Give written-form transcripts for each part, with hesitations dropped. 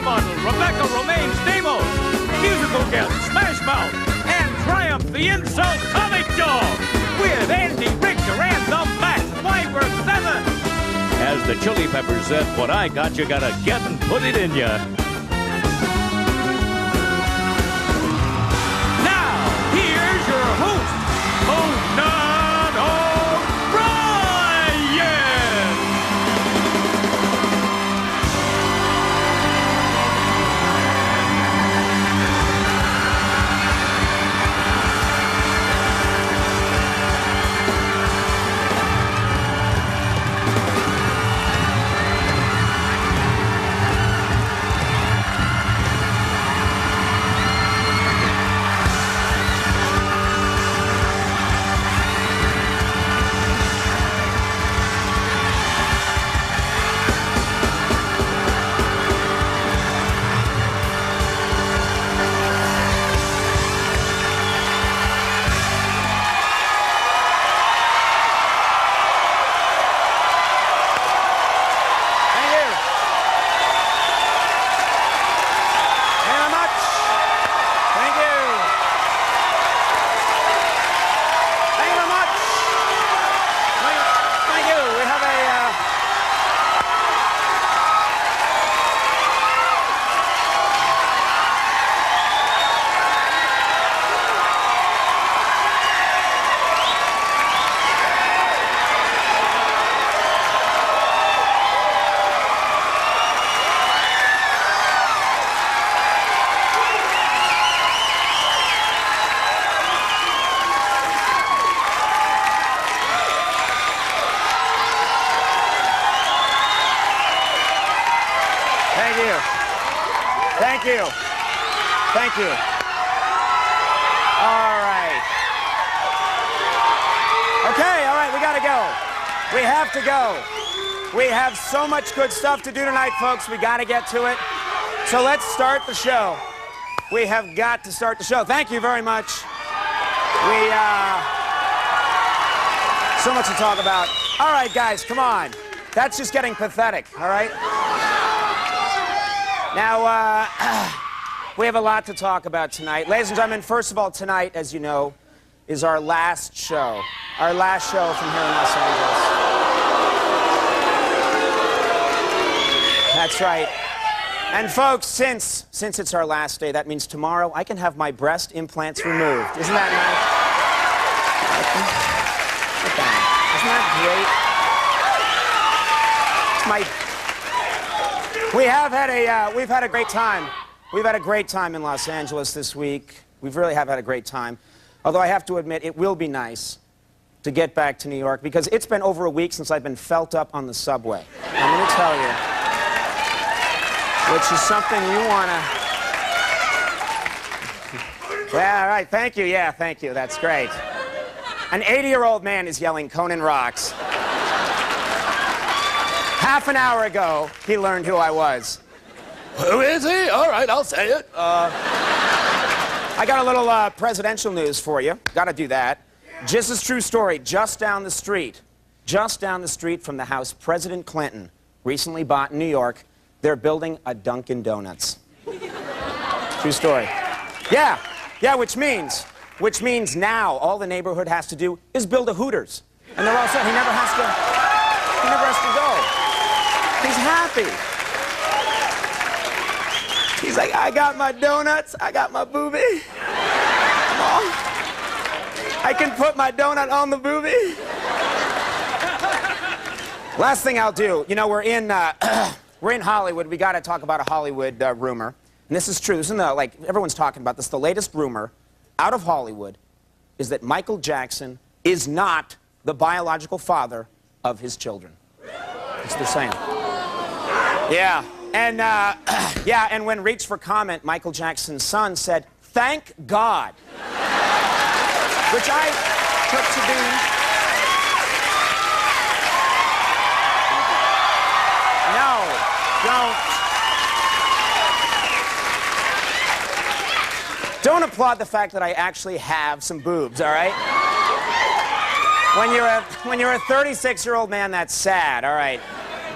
supermodel Romijn Stamos, musical guest Smash Mouth, and Triumph the Insult Comic Dog with Andy Richter and the Max Weinberg 7. As the Chili Peppers said, what I got, you gotta get and put it in ya. Now, here's your host, Conan O'Brien. Thank you. Thank you. All right. Okay, all right, we gotta go. We have to go. We have so much good stuff to do tonight, folks. We gotta get to it. So let's start the show. We have got to start the show. Thank you very much. So much to talk about. All right, guys, come on. That's just getting pathetic, all right? Now, we have a lot to talk about tonight. Ladies and gentlemen, first of all, tonight, as you know, is our last show. Our last show from here in Los Angeles. That's right. And folks, since it's our last day, that means tomorrow I can have my breast implants removed. Isn't that nice? Isn't that great? We've had a great time. We've had a great time in Los Angeles this week. We really have had a great time. Although I have to admit, it will be nice to get back to New York because it's been over a week since I've been felt up on the subway. I'm going to tell you, which is something you want to... Yeah, all right, thank you. Yeah, thank you. That's great. An 80-year-old man is yelling, "Conan rocks." Half an hour ago, he learned who I was. Who is he? All right, I'll say it. I got a little presidential news for you. Got to do that. Just as true story, just down the street from the house President Clinton recently bought in New York, they're building a Dunkin' Donuts. True story. Yeah, which means now all the neighborhood has to do is build a Hooters. And they're all set. He never has to go. He's happy. He's like, I got my donuts, I got my boobie. I can put my donut on the boobie. Last thing I'll do, you know, we're in Hollywood. We got to talk about a Hollywood rumor. And this is true. This is like everyone's talking about this. The latest rumor out of Hollywood is that Michael Jackson is not the biological father of his children. That's what they're saying. Yeah. And when reached for comment, Michael Jackson's son said, "Thank God." Which I took to be... No, don't applaud the fact that I actually have some boobs, all right? When you're a 36-year-old man, that's sad, all right?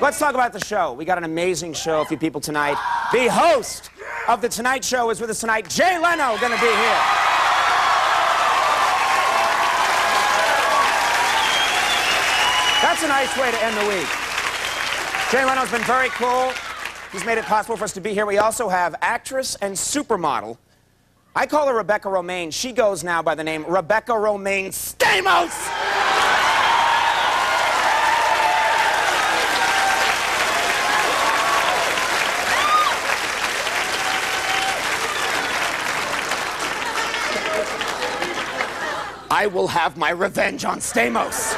Let's talk about the show. We got an amazing show for you people tonight. The host of The Tonight Show is with us tonight. Jay Leno going to be here. That's a nice way to end the week. Jay Leno's been very cool. He's made it possible for us to be here. We also have actress and supermodel. I call her Rebecca Romijn. She goes now by the name Rebecca Romijn Stamos. I will have my revenge on Stamos.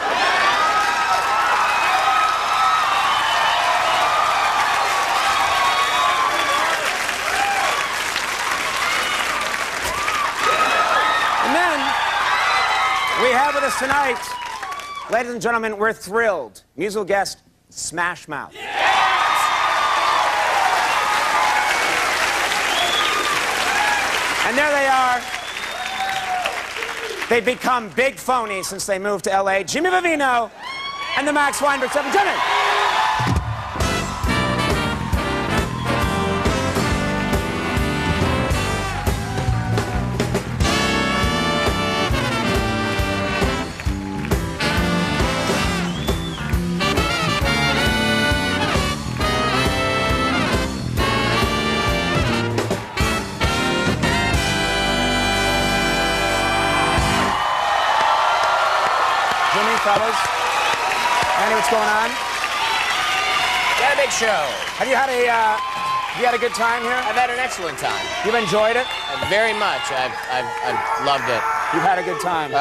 And then we have with us tonight, ladies and gentlemen, we're thrilled. Musical guest, Smash Mouth. And there they are. They've become big phonies since they moved to L.A. Jimmy Vivino and the Max Weinberg 7. Jimmy! Fellas, Andy, what's going on? Got a big show. Have you had a good time here? I've had an excellent time. You've enjoyed it? Very much. I've loved it. You've had a good time.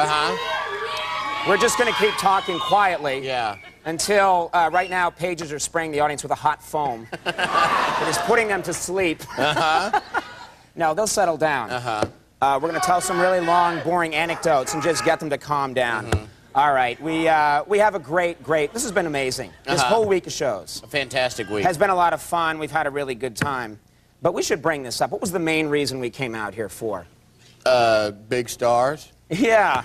We're just going to keep talking quietly. Yeah. Until right now, pages are spraying the audience with a hot foam. It is putting them to sleep. No, they'll settle down. We're going to tell some really long, boring anecdotes and just get them to calm down. All right, we have a great, this has been amazing. This whole week of shows. A fantastic week. Has been a lot of fun. We've had a really good time. But we should bring this up. What was the main reason we came out here for? Big stars. Yeah.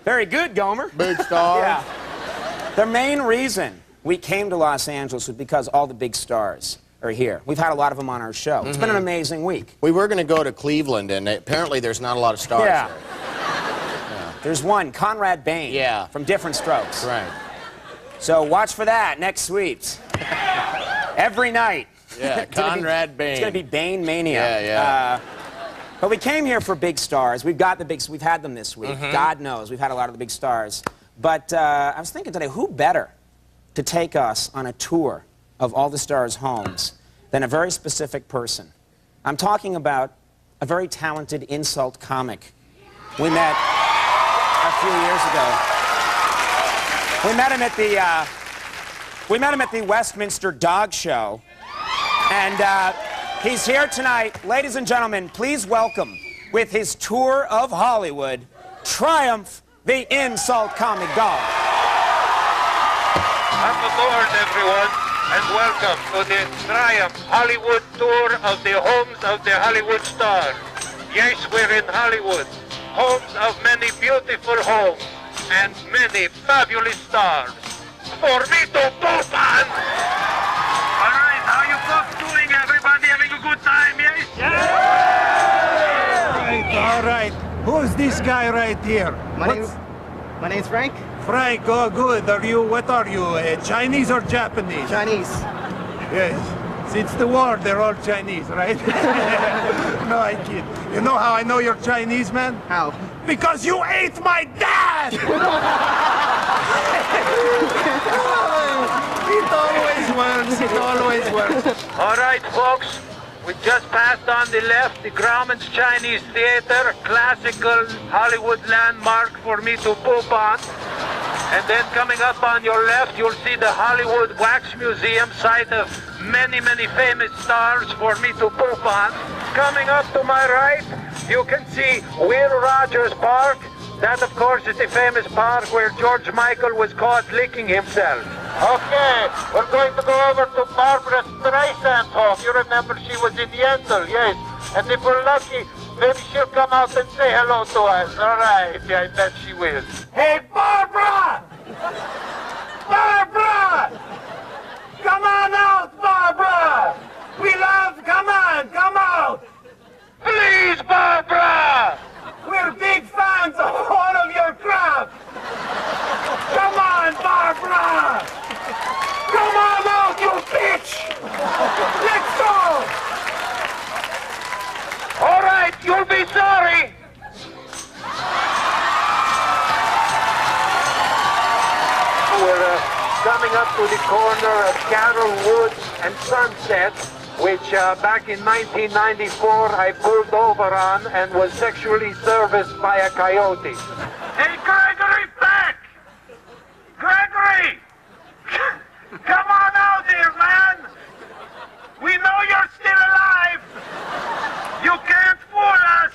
Very good, Gomer. Big stars. Yeah. The main reason we came to Los Angeles was because all the big stars are here. We've had a lot of them on our show. It's been an amazing week. We were going to go to Cleveland, and apparently there's not a lot of stars there. There's one, Conrad Bain. Yeah. From Different Strokes. Right. So watch for that next Sweeps. Every night. Yeah, Conrad Bain. It's going to be Bain Mania. Yeah, yeah. But we came here for big stars. We've got the big, we've had them this week. God knows, we've had a lot of the big stars. But I was thinking today, who better to take us on a tour of all the stars' homes than a very specific person? I'm talking about a very talented insult comic. We met a few years ago. We met him at the Westminster Dog Show, and he's here tonight. Ladies and gentlemen, please welcome, with his tour of Hollywood, Triumph, the insult comic dog. Come aboard, everyone, and welcome to the Triumph Hollywood tour of the homes of the Hollywood stars. Yes, we're in Hollywood. Homes of many beautiful homes and many fabulous stars. For me to poop on! All right, how you folks doing? Everybody having a good time, yes? Yeah! All right. Who's this guy right here? My name's Frank. Frank, oh good. What are you, Chinese or Japanese? Chinese. Yes. Since the war, they're all Chinese, right? No, I kid. You know how I know you're Chinese, man? How? Because you ate my dad! It always works. All right, folks. We just passed on the left the Grauman's Chinese Theater, classical Hollywood landmark for me to poop on. And then coming up on your left, you'll see the Hollywood Wax Museum, site of many, many famous stars for me to poop on. Coming up to my right, you can see Will Rogers Park. That, of course, is the famous park where George Michael was caught licking himself. Okay, we're going to go over to Barbara Streisand's home. You remember she was in Yentl, yes. And if we're lucky, maybe she'll come out and say hello to us. All right, yeah, I bet she will. Hey, Barbara! Barbara! Come on out, Barbara! We love, come on! Let's go! All right, you'll be sorry. We're coming up to the corner of Carroll Woods and Sunset, which back in 1994 I pulled over on and was sexually serviced by a coyote. Hey, Gregory Peck! Gregory! Come on out here, man! We know you're still alive! You can't fool us!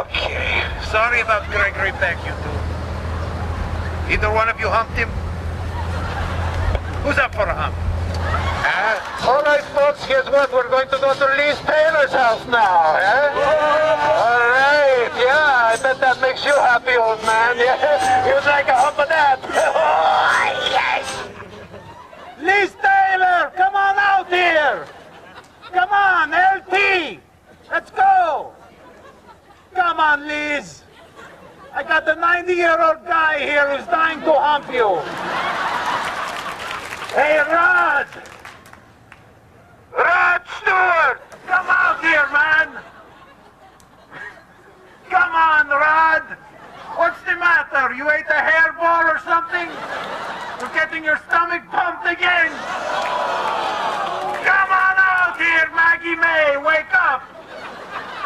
Okay. Sorry about Gregory Peck, you two. Either one of you humped him? Who's up for a hump? All right, folks, guess what? We're going to go to Liz Taylor's house now, All right, yeah, I bet that makes you happy, old man. Yeah, you'd like a hump of that. Oh, yes! Liz Taylor, come on out here! Come on, LT! Let's go! Come on, Liz! I got the 90-year-old guy here who's dying to hump you. Hey, Rod! Rod Stewart! Come out here, man! Come on, Rod! What's the matter? You ate a hairball or something? You're getting your stomach pumped again? Come on out here, Maggie May! Wake up!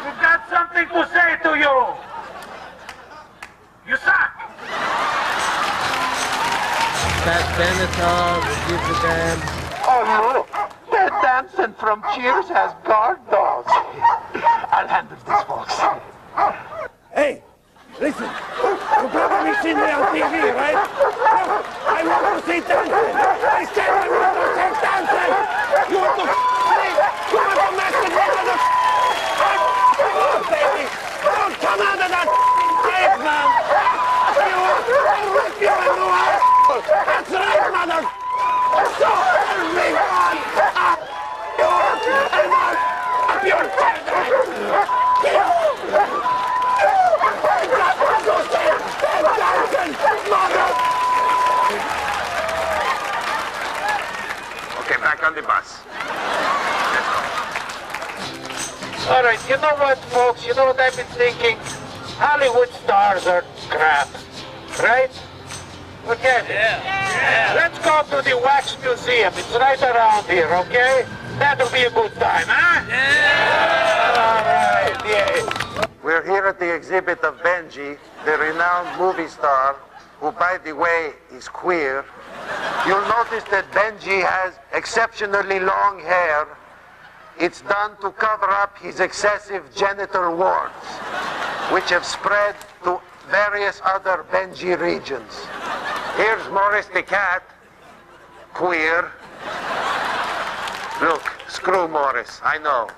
We've got something to say to you! You suck! Pat Benatar, reviews the dam. Oh, look! Ted Danson from Cheers has guard dogs. I'll handle this, folks. Hey, listen. You've probably seen me on TV, right? I want to see Danson. I said I want to see Danson. You want to me? You want to mess with me with the come on, baby. Don't come out of that cave, man. I'll rip you a new asshole. That's right, mother. So everyone. You're Okay, back on the bus. All right, you know what, folks? You know what I've been thinking? Hollywood stars are crap, right? Forget it. Yeah. Let's go to the Wax Museum. It's right around here, okay? That'll be a good time, huh? Yeah! All right, yeah. We're here at the exhibit of Benji, the renowned movie star, who, by the way, is queer. You'll notice that Benji has exceptionally long hair. It's done to cover up his excessive genital warts, which have spread to various other Benji regions. Here's Morris the cat, queer. Look, screw Morris, I know.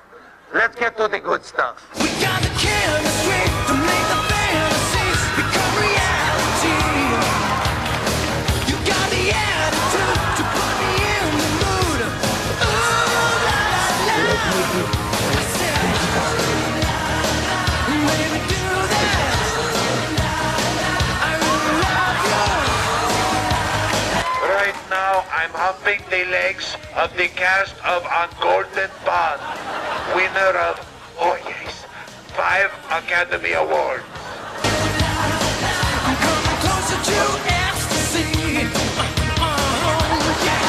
Let's get to the good stuff. We got the chemistry to make the fantasies become reality. You got the attitude to put me in the mood. Ooh, la la la. I said, baby, do that. I really love you. Right now, I'm humping the legs of the cast of On Golden Pond, winner of, oh yes, 5 Academy Awards. I'm coming closer to ecstasy. Yeah.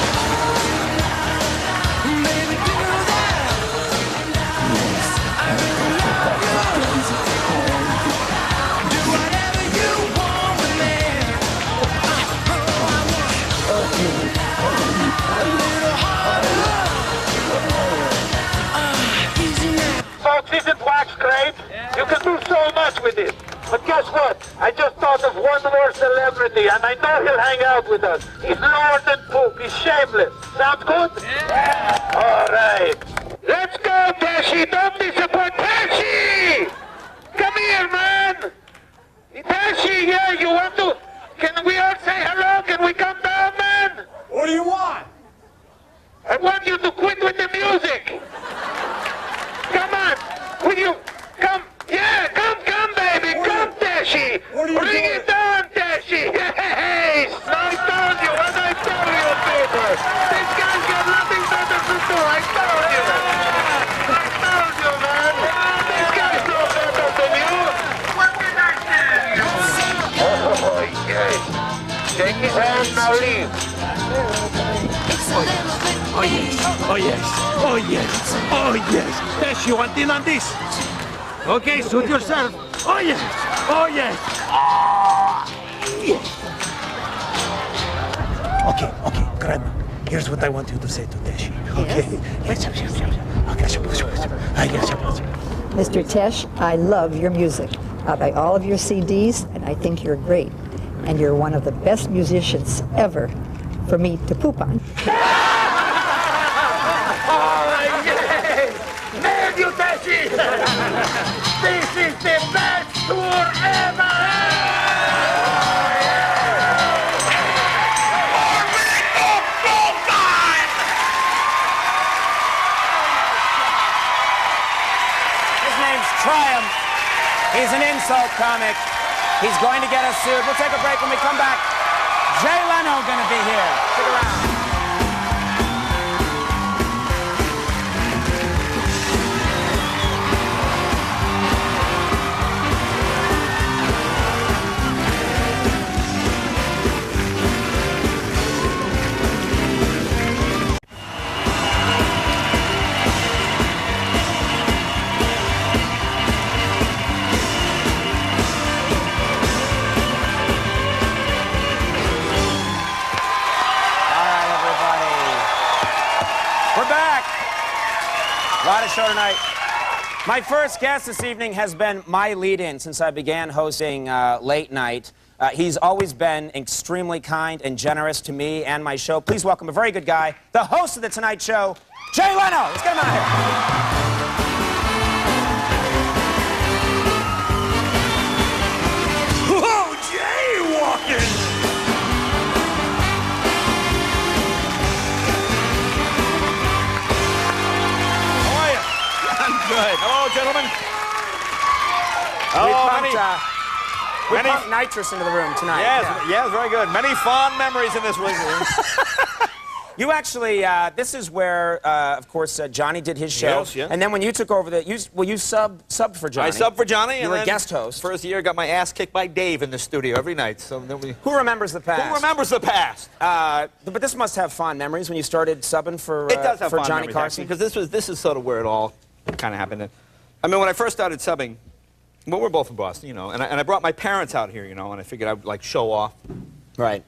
Baby, do that. I really love you. Do whatever you want with me. A little harder. Easy now. Folks, isn't wax great? You can do so much with it. But guess what? I just thought of one more celebrity, and I know he'll hang out with us. He's lower than poop. He's shameless. Sounds good? Yeah. All right. Let's go, Tashi. Don't disappoint. Tashi! Come here, man. Tashi, yeah, you want to... Can we all say hello? Can we come down, man? What do you want? I want you to quit with the music. Come on. Will you come? Yeah, come, baby. Come, Tashi. What are you Bring doing? it down, Tashi. Hey, I told you, people. This guy's got nothing better Just now leave. Oh yes, oh yes, oh yes, oh yes. Yes, you want in on this? Okay, suit yourself. Oh yes, oh yes. Oh, yes. Okay, Grandma. Here's what I want you to say to Teshi. Okay. Yes. Mr. Tesh, I love your music. I buy all of your CDs, and I think you're great. And you're one of the best musicians ever for me to poop on. Nailed you, Teshi! This is the best tour ever! His name's Triumph. He's an insult comic. He's going to get us sued. We'll take a break. When we come back, Jay Leno going to be here. Stick around. A lot of show tonight. My first guest this evening has been my lead-in since I began hosting late night. He's always been extremely kind and generous to me and my show. Please welcome a very good guy, the host of The Tonight Show, Jay Leno. Let's get him out of here. Whoa, Jay walking! Good. Hello, gentlemen. We pumped nitrous into the room tonight. Yes, very good. Many fond memories in this room. You actually, this is where, of course, Johnny did his show. Yes, yes. And then when you took over you subbed for Johnny. I subbed for Johnny. You were a guest host. First year, got my ass kicked by Dave in the studio every night. So then Who remembers the past? Who remembers the past? But this must have fond memories when you started subbing for It does have for fond Johnny memories, Carson. because this is sort of where it all kind of happened. I mean, when I first started subbing, well, we're both from Boston, you know, and I brought my parents out here, you know, and I figured I'd like show off. Right.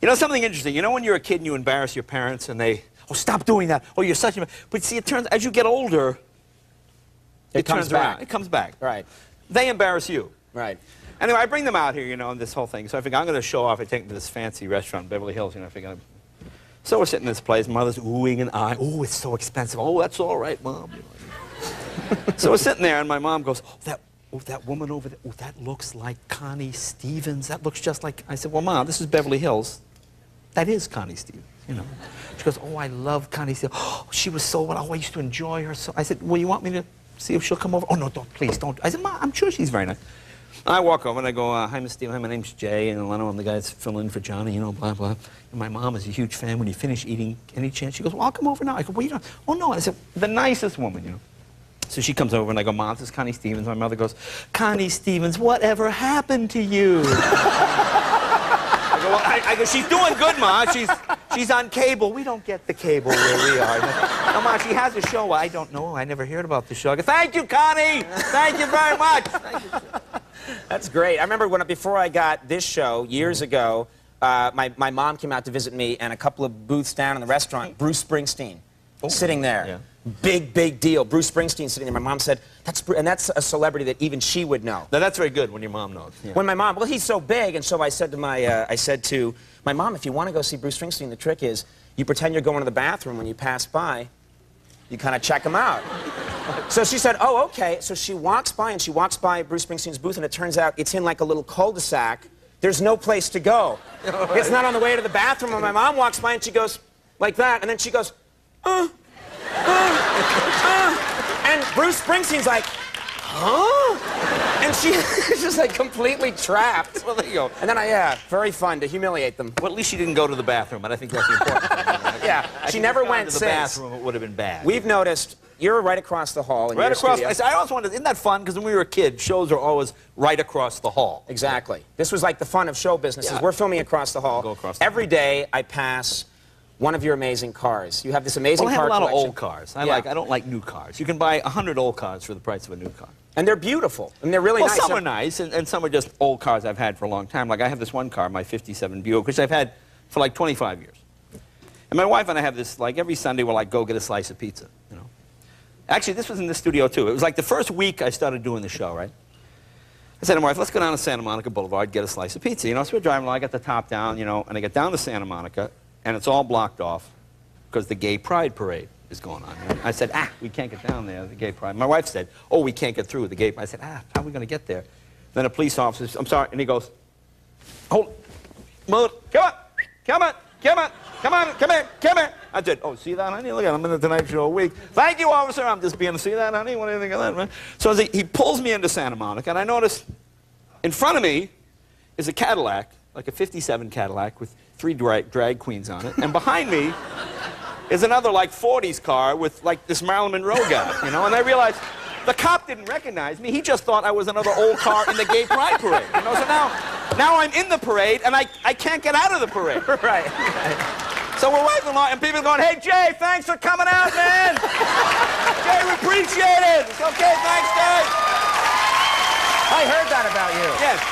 You know something interesting? You know when you're a kid and you embarrass your parents and they, oh, stop doing that. Oh, you're such a... But see, it turns, as you get older, it comes turns back. around. It comes back. Right. They embarrass you. Right. Anyway, I bring them out here, you know, and this whole thing. So I figure I'm going to show off. I take them to this fancy restaurant in Beverly Hills, you know, I figure... So we're sitting in this place, mother's oohing and eyeing. Oh, it's so expensive. Oh, that's all right, Mom. You know. So we're sitting there, and my mom goes, oh, that woman over there, oh, that looks like Connie Stevens. That looks just like... I said, well, Mom, this is Beverly Hills. That is Connie Stevens, you know. She goes, oh, I love Connie Stevens. Oh, she was so... Oh, I used to enjoy her so... I said, well, you want me to see if she'll come over? Oh, no, don't, please, don't. I said, Mom, I'm sure she's very nice. I walk over, and I go, hi, Miss Stevens. Hi, my name's Jay, and Leno, I'm the guy that's filling in for Johnny, you know, blah, blah. And my mom is a huge fan. When you finish eating, any chance? She goes, well, I'll come over now. I go, well, you don't... Oh, no. I said, the nicest woman, you know. So she comes over, and I go, Mom, this is Connie Stevens. My mother goes, Connie Stevens, whatever happened to you? I go, well, I go, she's doing good, Ma. She's on cable. We don't get the cable where we are. No, Ma, she has a show. I don't know. I never heard about the show. I go, thank you, Connie. Thank you very much. Thank you. That's great. I remember before I got this show, years ago, my mom came out to visit me, and a couple of booths down in the restaurant, Bruce Springsteen sitting there. Yeah. Big deal. Bruce Springsteen sitting there. My mom said, that's a celebrity that even she would know. Now, that's very good when your mom knows. Yeah. When my mom, well, he's so big, and so I said to my mom, if you want to go see Bruce Springsteen, the trick is you pretend you're going to the bathroom when you pass by. You kind of check him out. So she said, oh, okay. So she walks by, and she walks by Bruce Springsteen's booth, and it turns out it's in like a little cul-de-sac. There's no place to go. It's not on the way to the bathroom. And my mom walks by, and she goes like that, and then she goes, and Bruce Springsteen's like, huh? And she's just like completely trapped. Well, there you go. And then very fun to humiliate them. Well, at least she didn't go to the bathroom, and I think that's the important thing. Yeah, she never went to the since. bathroom, it would have been bad. We've noticed you're right across the hall in Right your across. studio. I always wondered, isn't that fun? Because when we were a kid, shows are always right across the hall. Exactly. This was like the fun of show business. Yeah. We're filming across the hall. Go across the Every day I pass one of your amazing cars. You have this amazing Well, I have car a lot collection. of old cars. Yeah. I don't like new cars. You can buy 100 old cars for the price of a new car. And they're beautiful. And they're really Well, nice. some are nice, and some are just old cars I've had for a long time. Like I have this one car, my '57 Buick, which I've had for like 25 years. And my wife and I have this, like every Sunday we'll like go get a slice of pizza, you know. Actually, this was in the studio too. It was like the first week I started doing the show, right? I said to my wife, let's go down to Santa Monica Boulevard, get a slice of pizza. You know, so we're driving along, I got the top down, you know, and I get down to Santa Monica, and it's all blocked off because the Gay Pride Parade is going on. You know? I said, we can't get down there, the Gay Pride. My wife said, oh, we can't get through the Gay Pride. I said, how are we going to get there? Then a police officer says, I'm sorry, and he goes, hold, move, come on, come here. I said, oh, see that, honey? Look at it, I'm in the Tonight Show a week. Thank you, officer. I'm just being, see that, honey? What do you think of that, man? So as he pulls me into Santa Monica, and I notice in front of me is a Cadillac, like a '57 Cadillac with 3 drag queens on it, and behind me is another like '40s car with like this Marilyn Monroe guy, you know? And I realized the cop didn't recognize me. He just thought I was another old car in the Gay Pride Parade. You know, so now I'm in the parade, and I can't get out of the parade. Right. So we're waiting along, and people are going, hey, Jay, thanks for coming out, man. Jay, we appreciate it. It's okay, thanks, Jay. I heard that about you. Yes.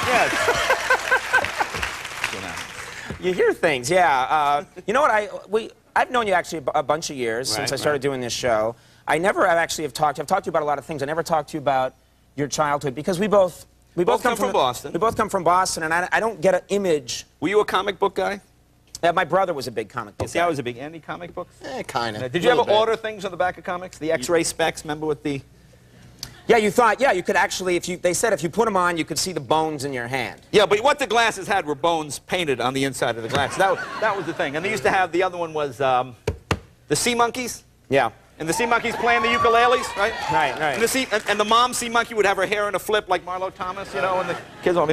You hear things, yeah. You know what? I've known you actually a bunch of years since I started doing this show. I never actually have talked. I've talked to you about a lot of things. I never talked to you about your childhood because we both come from Boston. We both come from Boston, and I don't get an image. Were you a comic book guy? My brother was a big comic book guy. I was a big Andy comic books. Kind of. Did you ever order things on the back of comics? The X-ray specs, remember with the... Yeah, you thought, you could actually, they said if you put them on, you could see the bones in your hand. Yeah, but what the glasses had were bones painted on the inside of the glass. That was the thing. And they used to have, the other one was the sea monkeys. Yeah. And the sea monkeys playing the ukuleles, right? Right. And the mom sea monkey would have her hair in a flip like Marlo Thomas, you know, and the kids all...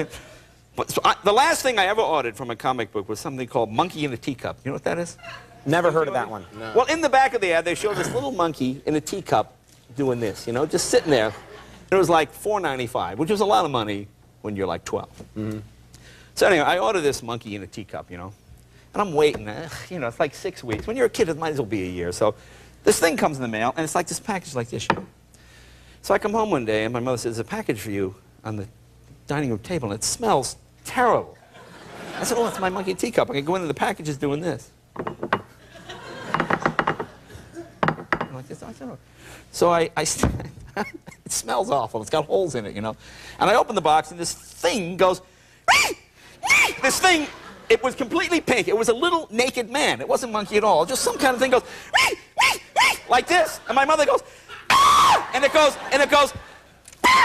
But the last thing I ever ordered from a comic book was something called Monkey in a Teacup. You know what that is? Never heard of that one. No. Well, in the back of the ad, they showed this little monkey in a teacup doing this, you know, just sitting there. It was like $4.95, which was a lot of money when you're like 12. Mm-hmm. So anyway, I ordered this monkey in a teacup, you know, and I'm waiting. You know, it's like 6 weeks. When you're a kid, it might as well be a year. So this thing comes in the mail, and it's like this package like this. You know? So I come home one day, and my mother says, there's a package for you on the dining room table, and it smells terrible. I said, oh, it's my monkey teacup. I can go into the package is doing this. I'm like this. I said, oh. So it smells awful. It's got holes in it, you know. And I open the box, and this thing goes, this thing, it was completely pink. It was a little naked man. It wasn't monkey at all. Just some kind of thing goes, like this. And my mother goes, and it goes,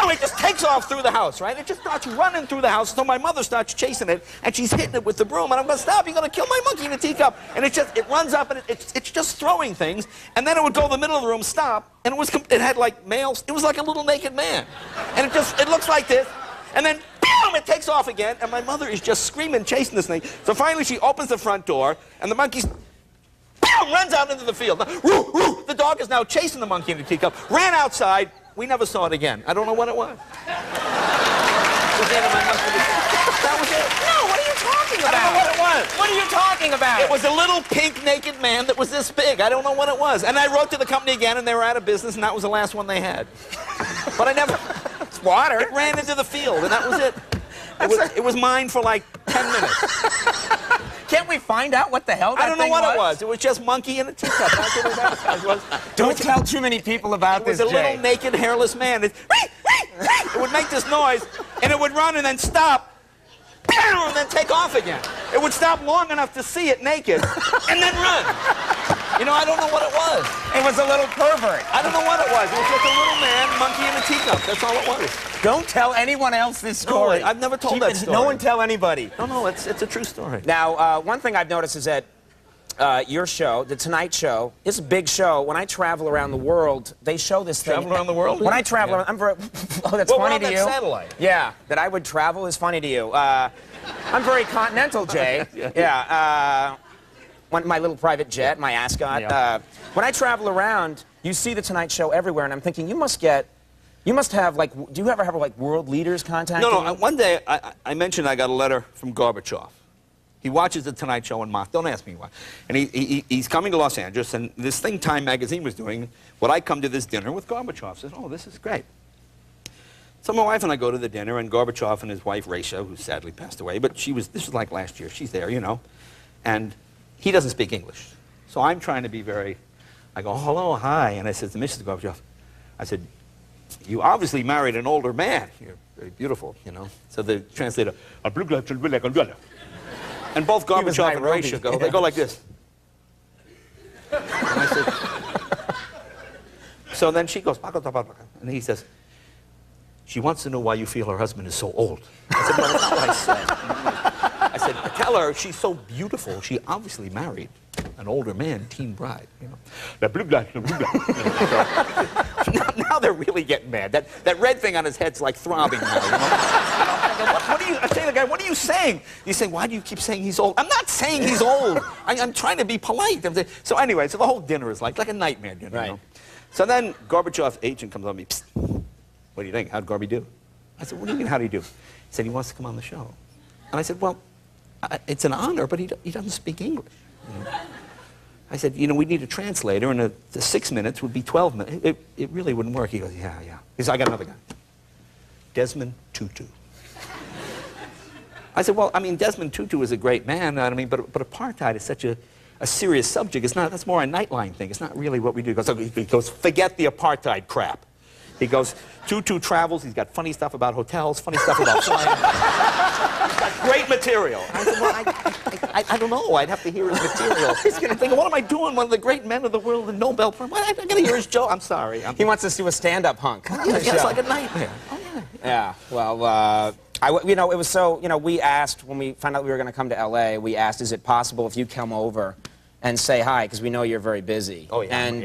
it just takes off through the house, right? It just starts running through the house. So my mother starts chasing it, and she's hitting it with the broom. And I'm going, stop, you're going to kill my monkey in a teacup. And it runs up, and it's just throwing things. And then it would go in the middle of the room, stop, and it had like males. It was like a little naked man. And it looks like this. And then, boom, it takes off again. And my mother is just screaming, chasing this thing. So finally she opens the front door, and the monkey's, boom, runs out into the field. Now, woo, woo, the dog is now chasing the monkey in the teacup, ran outside. We never saw it again. I don't know what it was. That was it. No, what are you talking about? I don't know what it was. What are you talking about? It was a little pink naked man that was this big. I don't know what it was. And I wrote to the company again, and they were out of business, and that was the last one they had. But I never... It's water. It ran into the field, and that was it. It was mine for like 10 minutes. Can't we find out what the hell that I don't know thing what it was. It was just monkey in a teacup. That's what it was. Don't tell too many people about this, It was a Jay. little naked, hairless man. It would make this noise, and it would run and then stop, and then take off again. It would stop long enough to see it naked, and then run. You know, I don't know what it was. It was a little pervert. I don't know what it was. It was just a little man, monkey in a teacup. That's all it was. Don't tell anyone else this story. No, I've never told that story. No one tell anybody. No, it's a true story. Now, one thing I've noticed is that your show, The Tonight Show, is a big show. When I travel around the world, they show this thing. Travel around the world? When I travel around, I'm very... Oh, that's well, funny we're on to you? that satellite. Yeah, that I would travel is funny to you. I'm very continental, Jay. Yeah. My little private jet, my ascot. Yeah. When I travel around, you see The Tonight Show everywhere, and I'm thinking, you must have, like, do you ever have, like, world leaders contacting you? No, one day, I mentioned I got a letter from Gorbachev. He watches The Tonight Show in Moscow. Don't ask me why. And he's coming to Los Angeles, and this thing Time magazine was doing, would I come to this dinner with Gorbachev? I said, oh, this is great. So my wife and I go to the dinner, and Gorbachev and his wife, Raisha, who sadly passed away, but this was like last year, she's there, you know, and he doesn't speak English. So I'm trying to be I go, hello, hi, and I said to Mrs. Gorbachev, I said, you obviously married an older man. You're very beautiful, you know. So the translator, and both Gorbachev and Raisha go, they go like this. And I said, so then she goes, and he says, she wants to know why you feel her husband is so old. I said, no, that's not what I said. I said, tell her she's so beautiful. She obviously married an older man, teen bride. You know. Now they're really getting mad. That red thing on his head's like throbbing now. You know? I say to the guy, what are you saying? He's saying, why do you keep saying he's old? I'm not saying he's old. I'm trying to be polite. So anyway, so the whole dinner is like a nightmare dinner. Right. You know? So then Gorbachev's agent comes on me. Psst. What do you think? How'd Gorby do? I said, what do you mean, how'd he do? He said, he wants to come on the show. And I said, well, it's an honor, but he doesn't speak English. You know? I said, you know, we need a translator, and the 6 minutes would be 12 minutes. It really wouldn't work. He goes, yeah. He said, I got another guy. Desmond Tutu. I said, well, I mean, Desmond Tutu is a great man, I mean, but apartheid is such a serious subject. It's not, that's more a Nightline thing. It's not really what we do. He goes, forget the apartheid crap. He goes, Tutu travels, he's got funny stuff about hotels, funny stuff about flying. He's got great material. I said, well, I don't know, I'd have to hear his material. He's going to think, what am I doing? One of the great men of the world, the Nobel Prize. I'm going to hear his joke. I'm sorry. He wants us to do a stand-up hunk. Yeah, it's like a nightmare. Oh, yeah. Yeah, well, you know, it was so, you know, we asked, when we found out we were going to come to L.A., we asked, is it possible if you come over and say hi, because we know you're very busy. Oh, yeah. And,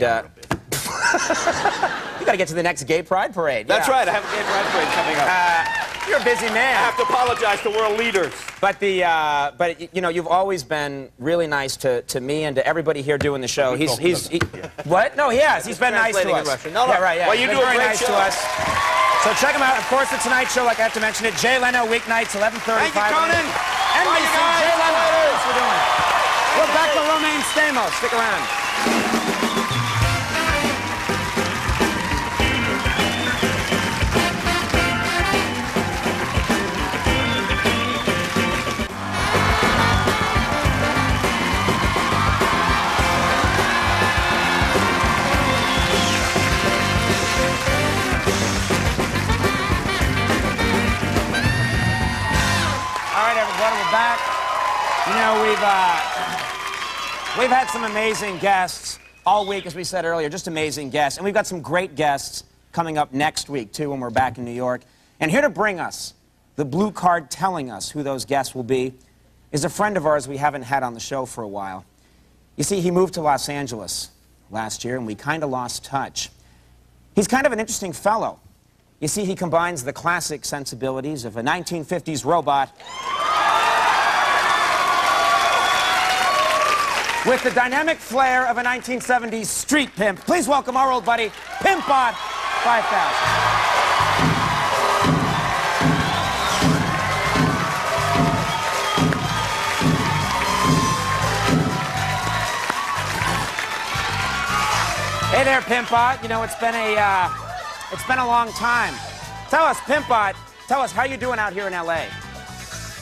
you got to get to the next Gay Pride Parade. That's right, I have a Gay Pride Parade coming up. You're a busy man. I have to apologize to world leaders. But you know, you've always been really nice to me and to everybody here doing the show. What? No, he has. He's been nice to us. No, yeah, right. Yeah. Well, you do a very great nice show. to us. So check him out. Of course, The Tonight Show, like I have to mention it. Jay Leno, weeknights, 11:35. Thank you, Conan. NBC, Jay Leno. Thanks for doing it. We're back to Romijn Stamos. Stick around. We're back. You know, we've had some amazing guests all week, as we said earlier, just amazing guests. And we've got some great guests coming up next week, too, when we're back in New York. And here to bring us the blue card telling us who those guests will be is a friend of ours we haven't had on the show for a while. You see, he moved to Los Angeles last year, and we kind of lost touch. He's kind of an interesting fellow. You see, he combines the classic sensibilities of a 1950s robot with the dynamic flair of a 1970s street pimp. Please welcome our old buddy, Pimpbot 5000. Hey there, Pimpbot. You know, it's been a long time. Tell us, Pimpbot, tell us how you doing out here in L.A.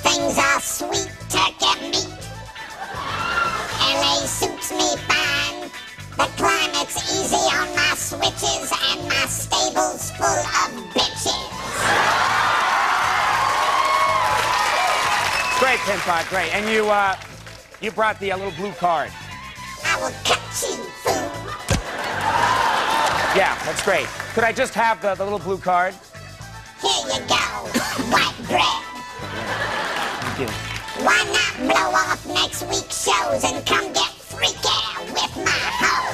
Things are sweet turkey meat. LA suits me fine. The climate's easy on my switches and my stable's full of bitches. Great, Pimpbot, great. And you brought the little blue card. I will cut you, fool. Yeah, that's great. Could I just have the little blue card? Here you go, white bread. Thank you. Why not blow off next week's shows and come get freaky with my hoe?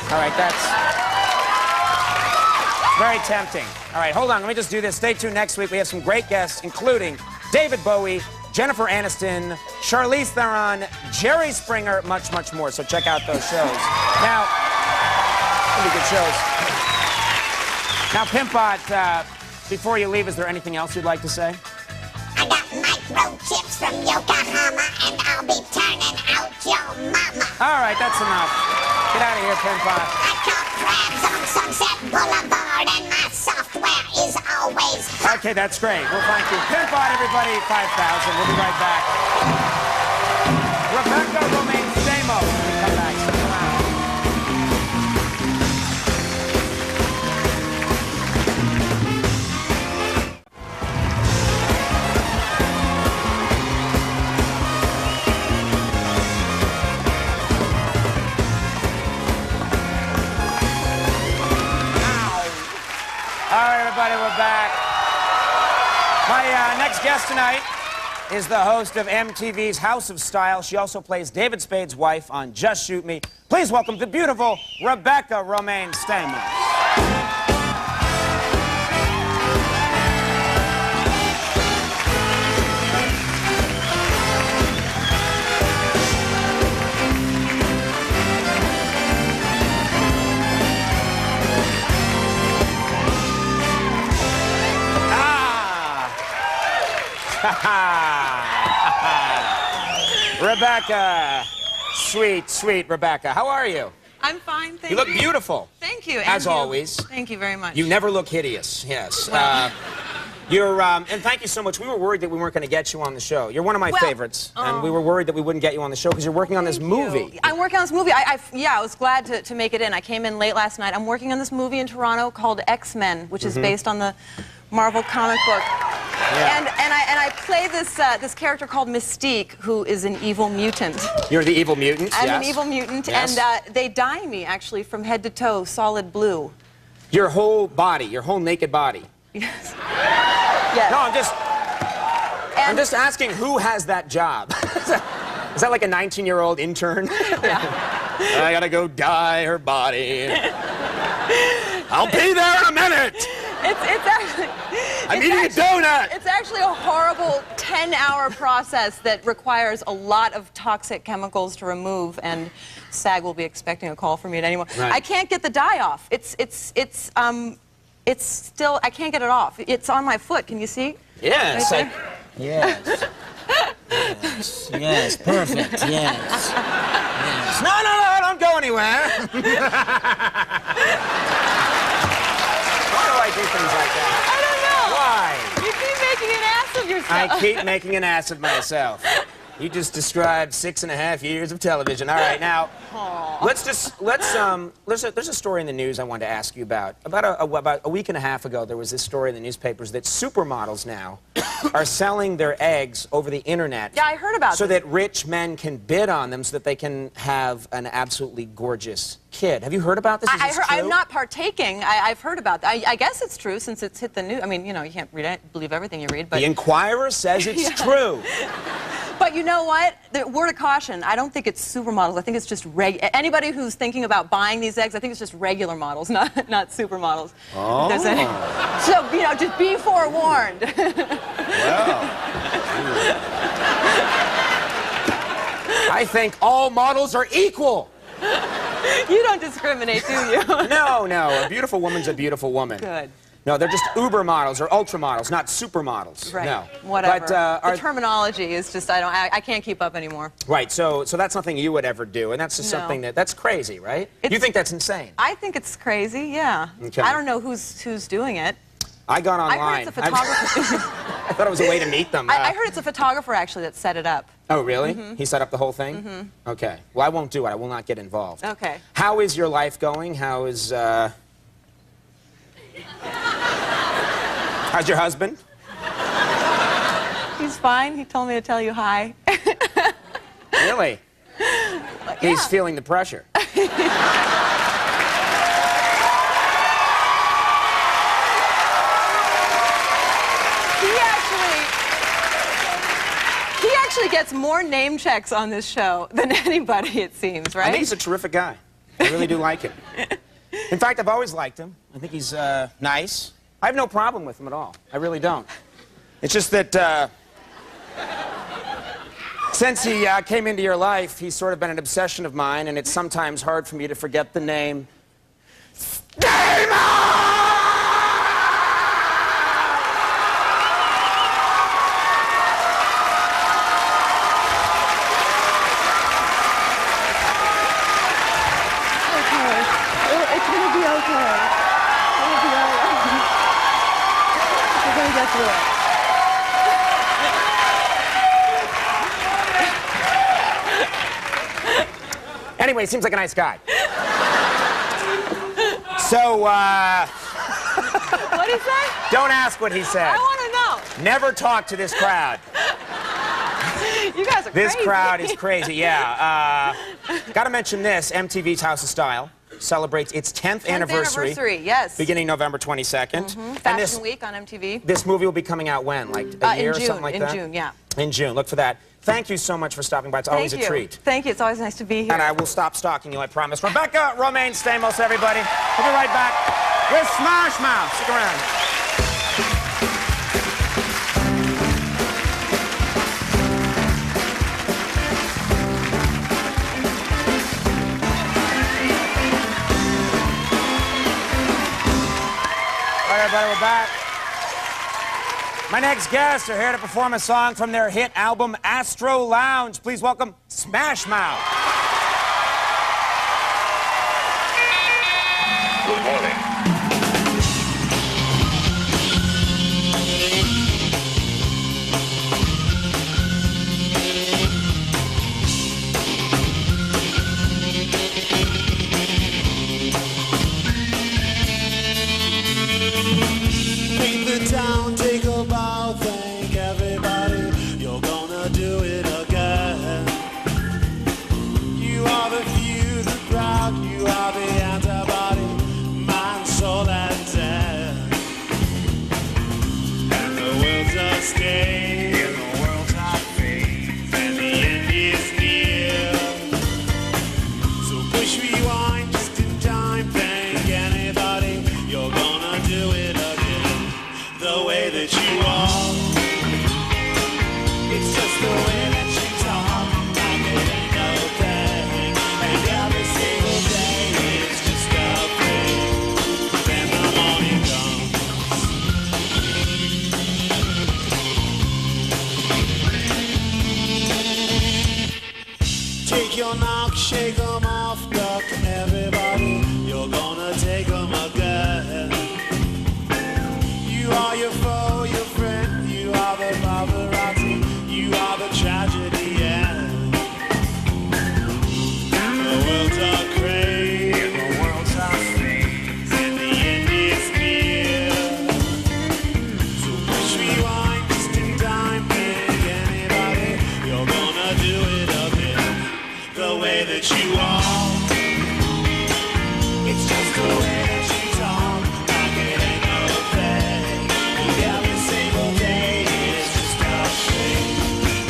All right, that's very tempting. All right, hold on. Let me just do this. Stay tuned next week. We have some great guests, including David Bowie, Jennifer Aniston, Charlize Theron, Jerry Springer, much, much more. So check out those shows. Now, Gonna be good shows. Now, Pimpot, before you leave, is there anything else you'd like to say? I got microchips from Yokohama, and I'll be turning out your mama. All right, that's enough. Get out of here, Pimpot. I caught crabs on Sunset Boulevard, and my software is always hot. Okay, that's great. Well, thank you. Pimpot, everybody, 5,000. We'll be right back. Rebecca, Romijn, Stamos. Come back. Stick around. All right, everybody, we're back. My next guest tonight is the host of MTV's House of Style. She also plays David Spade's wife on Just Shoot Me. Please welcome the beautiful Rebecca Romijn Stamos. Rebecca, sweet, sweet Rebecca. How are you? I'm fine, thank you. You look beautiful. Thank you. As always. Thank you very much. You never look hideous, yes. Well. And thank you so much. We were worried that we weren't going to get you on the show. You're one of my favorites, and we were worried that we wouldn't get you on the show because you're working on this movie. I'm working on this movie. I was glad to make it in. I came in late last night. I'm working on this movie in Toronto called X-Men, which is based on the Marvel comic book. Yeah. And I play this this character called Mystique, who is an evil mutant. You're the evil mutant, I'm yes. an evil mutant, Yes. and they dye me, actually, from head to toe, solid blue. Your whole body, your whole naked body. Yes. Yes. No, I'm just asking who has that job. Is that like a 19-year-old intern? Yeah. I gotta go dye her body. I'll be there in a minute. It's actually... I'm eating a donut. It's actually a horrible 10-hour process that requires a lot of toxic chemicals to remove, and SAG will be expecting a call from me at any moment. Right. I can't get the dye off. It's still, I can't get it off. It's on my foot. Can you see? Yes. Right Yes. Yes. Yes. Perfect. Yes. Yes. No, don't go anywhere. Why do I do things like that? I don't know. Why? You keep making an ass of yourself. I keep making an ass of myself. You just described 6.5 years of television. All right, now there's a story in the news I wanted to ask you about. About a week and a half ago, there was this story in the newspapers that supermodels now are selling their eggs over the internet. Yeah, I heard about so this. that rich men can bid on them so that they can have an absolutely gorgeous kid. Have you heard about this? Is this true? I'm not partaking. I've heard about that. I guess it's true since it's hit the news. I mean, you know, you can't believe everything you read, but... The Inquirer says it's true. But you know what? The word of caution, I don't think it's supermodels. I think it's just anybody who's thinking about buying these eggs, I think it's just regular models, not supermodels. Oh. So, you know, just be forewarned. Well. I think all models are equal. You don't discriminate, do you? No. A beautiful woman's a beautiful woman. Good. No, they're just uber models or ultra models, not supermodels. Right. No. Whatever. But, the terminology is just, I can't keep up anymore. Right, so that's nothing you would ever do, and that's just something that's crazy, right? You think that's insane? I think it's crazy, yeah. Okay. I don't know who's doing it. I got online. I heard it's a photographer. I thought it was a way to meet them. I heard it's a photographer, actually, that set it up. Oh, really? He set up the whole thing? Okay. Well, I won't do it. I will not get involved. Okay. How is your life going? How is, How's your husband? He's fine. He told me to tell you hi. Really? Yeah. He's feeling the pressure. He actually gets more name checks on this show than anybody, it seems, right? I think he's a terrific guy. I really do like him. In fact, I've always liked him. I think he's nice. I have no problem with him at all. I really don't. It's just that since he came into your life, he's sort of been an obsession of mine, and it's sometimes hard for me to forget the name It's gonna be okay. It'll be all right. We're gonna get through it. Anyway, seems like a nice guy. So, What'd he say? don't ask what he said. I want to know. Never talk to this crowd. You guys are This crazy. crowd is crazy, yeah. Gotta mention this, MTV's House of Style celebrates its 10th anniversary. Yes. Beginning November 22nd. And Fashion Week on MTV. this movie will be coming out when? Like a year in June, or something like that? In June, yeah. In June, look for that. Thank you so much for stopping by. It's always Thank a you. treat. Thank you. It's always nice to be here. And I will stop stalking you, I promise. Rebecca, Romijn, Stamos, everybody. We'll be right back with Smash Mouth. Stick around. All right, everybody, we're back. My next guests are here to perform a song from their hit album, Astro Lounge. Please welcome Smash Mouth. Good morning. Paint the town, take a bow, thank everybody. You're gonna do it again. You are the few, the crowd, you are the antibody, mind, soul, and death. And the world's a stage, and the world's our fate, and the end is near. So push rewind just in time, thank anybody. You're gonna do it again, the way that you are. It's just the way that you talk, like it ain't no thing. And every single day is just a thing. Then the morning comes. Take your knock, shake 'em off, duck everybody. You're gonna take 'em again. You are your foe, your friend, you are the paparazzi, you are the tragedy, yeah. The world's a craze, the world's a phase, and the end is near. So push rewind just in time, pick anybody, you're gonna do it again, the way that you are. It's just the way that you talk, like it ain't no thing. Every single day is just a thing.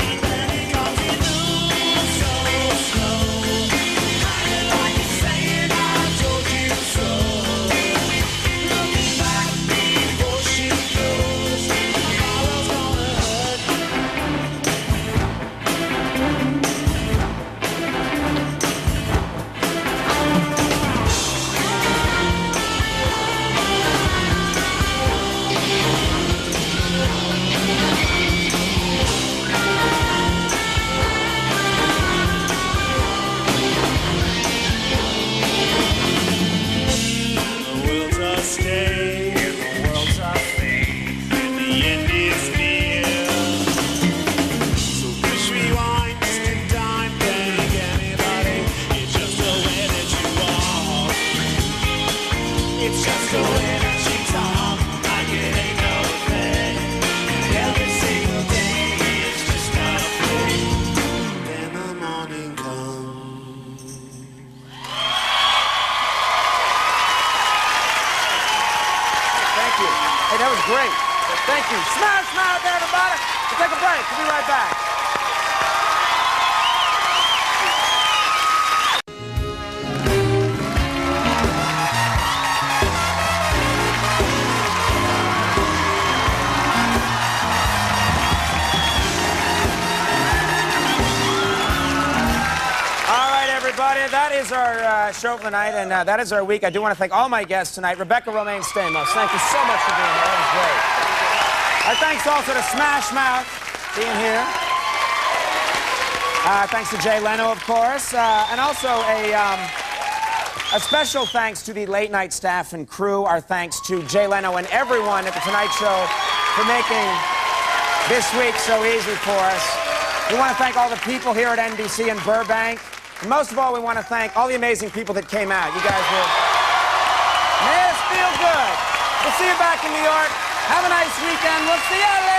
And then it comes in so slow. Kinda like you're saying I told you so. Looking back before she goes, tomorrow's gonna hurt. The world's a stage, and the world's a phase, and the end is near. So push rewind just in time, thank anybody. It's just the way that you walk. It's just the way that you talk, like it ain't no thing. Every single day is just a thing. Then the morning comes. Thank you. Hey, that was great. Thank you. Smash Mouth, everybody. We'll take a break. We'll be right back. All right, everybody. that is our show for the night, and that is our week. I do want to thank all my guests tonight. Rebecca, Romijn, Stamos, thank you so much for being here. That was great. Our thanks also to Smash Mouth being here. Thanks to Jay Leno, of course. And also a special thanks to the late night staff and crew. Our thanks to Jay Leno and everyone at The Tonight Show for making this week so easy for us. We want to thank all the people here at NBC in Burbank. And most of all, we want to thank all the amazing people that came out. You guys made us feel good. We'll see you back in New York. Have a nice weekend. We'll see you later.